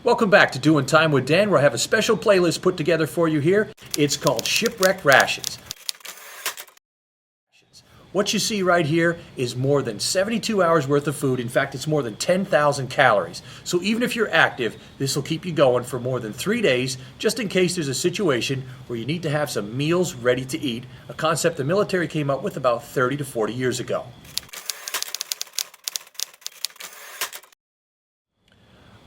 Welcome back to Doing Time with Dan, where I have a special playlist put together for you here. It's called Shipwreck Rations. What you see right here is more than 72 hours worth of food. In fact, it's more than 10,000 calories. So even if you're active, this will keep you going for more than 3 days, just in case there's a situation where you need to have some meals ready to eat, a concept the military came up with about 30 to 40 years ago.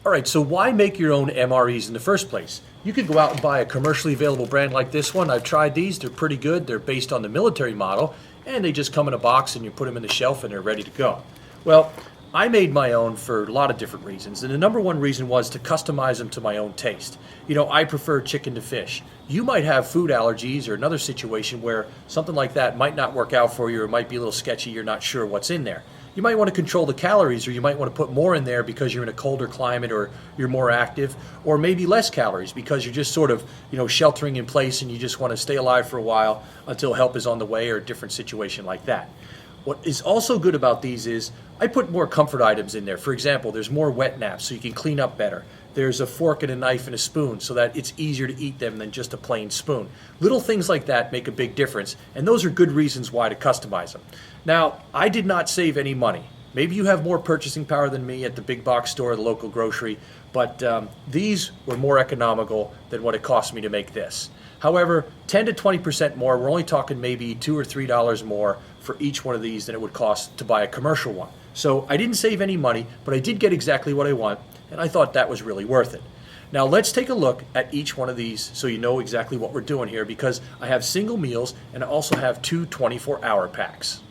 All right, so why make your own MREs in the first place? You could go out and buy a commercially available brand like this one. I've tried these. They're pretty good. They're based on the military model, and they just come in a box and you put them in the shelf and they're ready to go. Well, I made my own for a lot of different reasons, and the number one reason was to customize them to my own taste. You know, I prefer chicken to fish. You might have food allergies or another situation where something like that might not work out for you or might be a little sketchy. You're not sure what's in there. You might want to control the calories, or you might want to put more in there because you're in a colder climate or you're more active, or maybe less calories because you're just sort of, sheltering in place and you just want to stay alive for a while until help is on the way or a different situation like that. What is also good about these is I put more comfort items in there. For example, there's more wet naps so you can clean up better. There's a fork and a knife and a spoon so that it's easier to eat them than just a plain spoon. Little things like that make a big difference, and those are good reasons why to customize them. Now, I did not save any money. Maybe you have more purchasing power than me at the big box store or the local grocery, but these were more economical than what it cost me to make this. However, 10 to 20% more, we're only talking maybe $2 or $3 more for each one of these than it would cost to buy a commercial one. So I didn't save any money, but I did get exactly what I want, and I thought that was really worth it. Now let's take a look at each one of these so you know exactly what we're doing here, because I have single meals and I also have two 24-hour packs.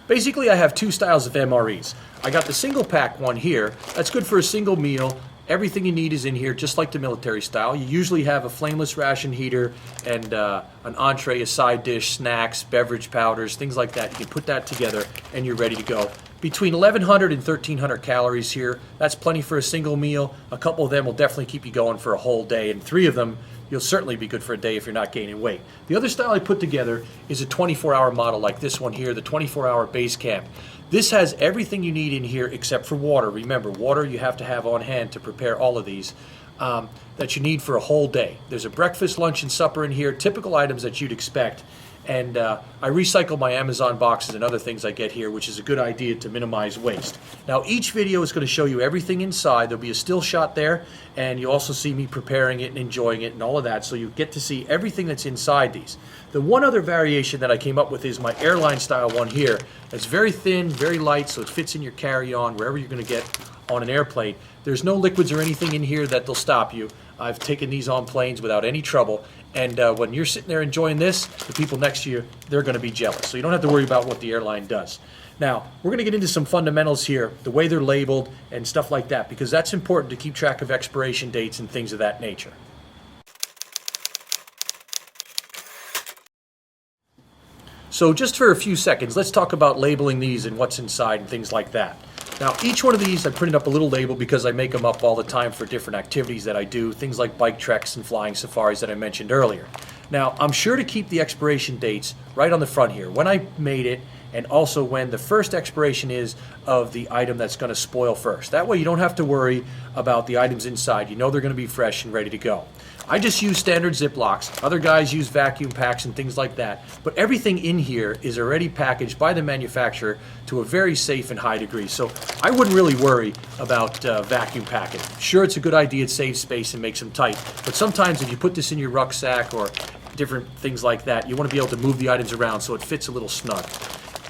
Basically, I have two styles of MREs. I got the single pack one here. That's good for a single meal. Everything you need is in here, just like the military style. You usually have a flameless ration heater and an entree, a side dish, snacks, beverage powders, things like that. You can put that together and you're ready to go. Between 1,100 and 1,300 calories here. That's plenty for a single meal. A couple of them will definitely keep you going for a whole day, and 3 of them you'll certainly be good for a day if you're not gaining weight. The other style I put together is a 24-hour model like this one here, the 24-hour base camp. This has everything you need in here except for water. Remember, water you have to have on hand to prepare all of these that you need for a whole day. There's a breakfast, lunch, and supper in here, typical items that you'd expect. And I recycle my Amazon boxes and other things I get here, which is a good idea to minimize waste. Now, each video is going to show you everything inside. There'll be a still shot there, and you also see me preparing it and enjoying it and all of that, so you get to see everything that's inside these. The one other variation that I came up with is my airline style one here. It's very thin, very light, so it fits in your carry-on wherever you're going to get on an airplane. There's no liquids or anything in here that'll stop you. I've taken these on planes without any trouble, and when you're sitting there enjoying this, the people next to you, they're going to be jealous. So you don't have to worry about what the airline does. Now, we're going to get into some fundamentals here, the way they're labeled and stuff like that, because that's important to keep track of expiration dates and things of that nature. So just for a few seconds, let's talk about labeling these and what's inside and things like that. Now, each one of these, I printed up a little label because I make them up all the time for different activities that I do, things like bike treks and flying safaris that I mentioned earlier. Now, I'm sure to keep the expiration dates right on the front here, when I made it, and also when the first expiration is of the item that's going to spoil first. That way you don't have to worry about the items inside. You know they're going to be fresh and ready to go. I just use standard Ziplocs. Other guys use vacuum packs and things like that. But everything in here is already packaged by the manufacturer to a very safe and high degree. So I wouldn't really worry about vacuum packing. Sure, it's a good idea. It saves space and makes them tight. But sometimes if you put this in your rucksack or different things like that, you want to be able to move the items around so it fits a little snug.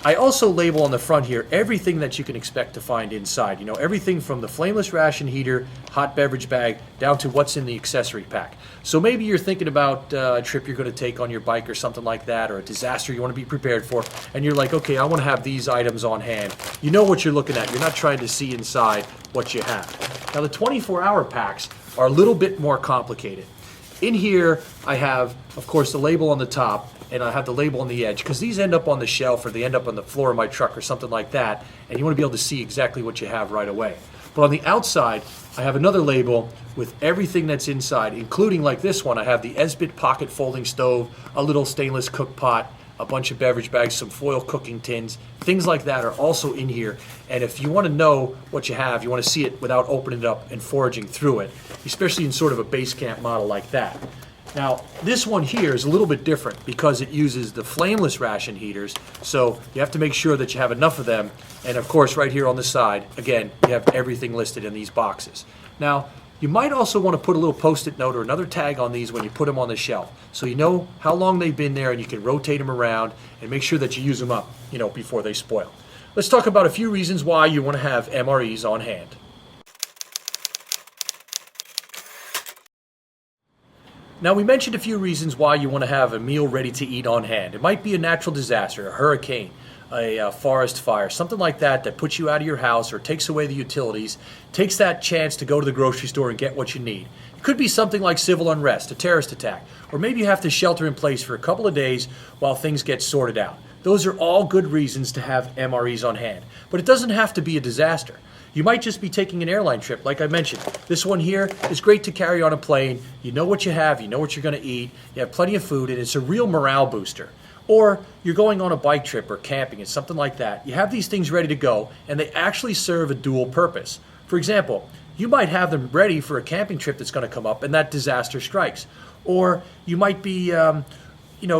I also label on the front here everything that you can expect to find inside. You know, everything from the flameless ration heater, hot beverage bag, down to what's in the accessory pack. So maybe you're thinking about a trip you're going to take on your bike or something like that, or a disaster you want to be prepared for, and you're like, okay, I want to have these items on hand. You know what you're looking at. You're not trying to see inside what you have. Now, the 24-hour packs are a little bit more complicated. In here, I have, of course, the label on the top, and I have the label on the edge, because these end up on the shelf or they end up on the floor of my truck or something like that, and you want to be able to see exactly what you have right away. But on the outside, I have another label with everything that's inside, including, like this one, I have the Esbit pocket folding stove, a little stainless cook pot, a bunch of beverage bags, some foil cooking tins, things like that are also in here. And if you want to know what you have, you want to see it without opening it up and foraging through it, especially in sort of a base camp model like that. Now, this one here is a little bit different because it uses the flameless ration heaters, so you have to make sure that you have enough of them. And of course, right here on the side, again, you have everything listed in these boxes. Now, you might also want to put a little post-it note or another tag on these when you put them on the shelf, so you know how long they've been there and you can rotate them around and make sure that you use them up, before they spoil. Let's talk about a few reasons why you want to have MREs on hand. Now, we mentioned a few reasons why you want to have a meal ready to eat on hand. It might be a natural disaster, a hurricane, a forest fire, something like that puts you out of your house or takes away the utilities, takes that chance to go to the grocery store and get what you need. It could be something like civil unrest, a terrorist attack, or maybe you have to shelter in place for a couple of days while things get sorted out. Those are all good reasons to have MREs on hand, but it doesn't have to be a disaster. You might just be taking an airline trip, like I mentioned. This one here is great to carry on a plane. You know what you have, you know what you're going to eat, you have plenty of food, and it's a real morale booster. Or you're going on a bike trip or camping and something like that. You have these things ready to go, and they actually serve a dual purpose. For example, you might have them ready for a camping trip that's going to come up and that disaster strikes. Or you might be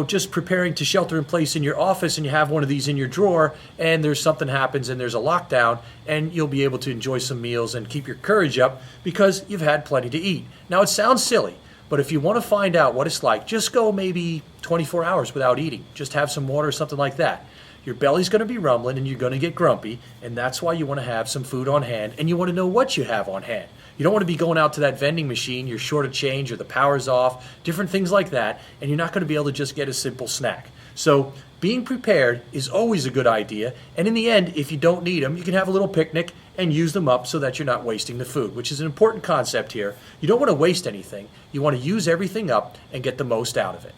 just preparing to shelter in place in your office and you have one of these in your drawer and there's something happens and there's a lockdown and you'll be able to enjoy some meals and keep your courage up because you've had plenty to eat. Now, it sounds silly, but if you want to find out what it's like, just go maybe 24 hours without eating. Just have some water or something like that. Your belly's going to be rumbling and you're going to get grumpy, and that's why you want to have some food on hand and you want to know what you have on hand. You don't want to be going out to that vending machine, you're short of change or the power's off, different things like that, and you're not going to be able to just get a simple snack. So being prepared is always a good idea, and in the end, if you don't need them, you can have a little picnic and use them up so that you're not wasting the food, which is an important concept here. You don't want to waste anything. You want to use everything up and get the most out of it.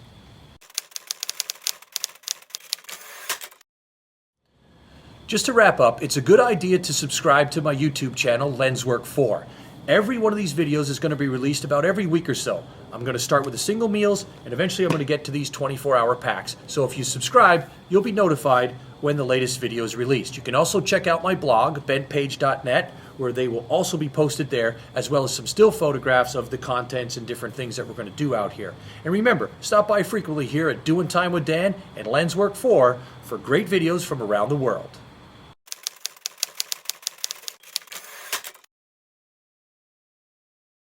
Just to wrap up, it's a good idea to subscribe to my YouTube channel, LensWork 4. Every one of these videos is going to be released about every week or so. I'm going to start with the single meals, and eventually I'm going to get to these 24-hour packs. So if you subscribe, you'll be notified when the latest video is released. You can also check out my blog, bentpage.net, where they will also be posted there, as well as some still photographs of the contents and different things that we're going to do out here. And remember, stop by frequently here at Doing Time with Dan and LensWork 4 for great videos from around the world.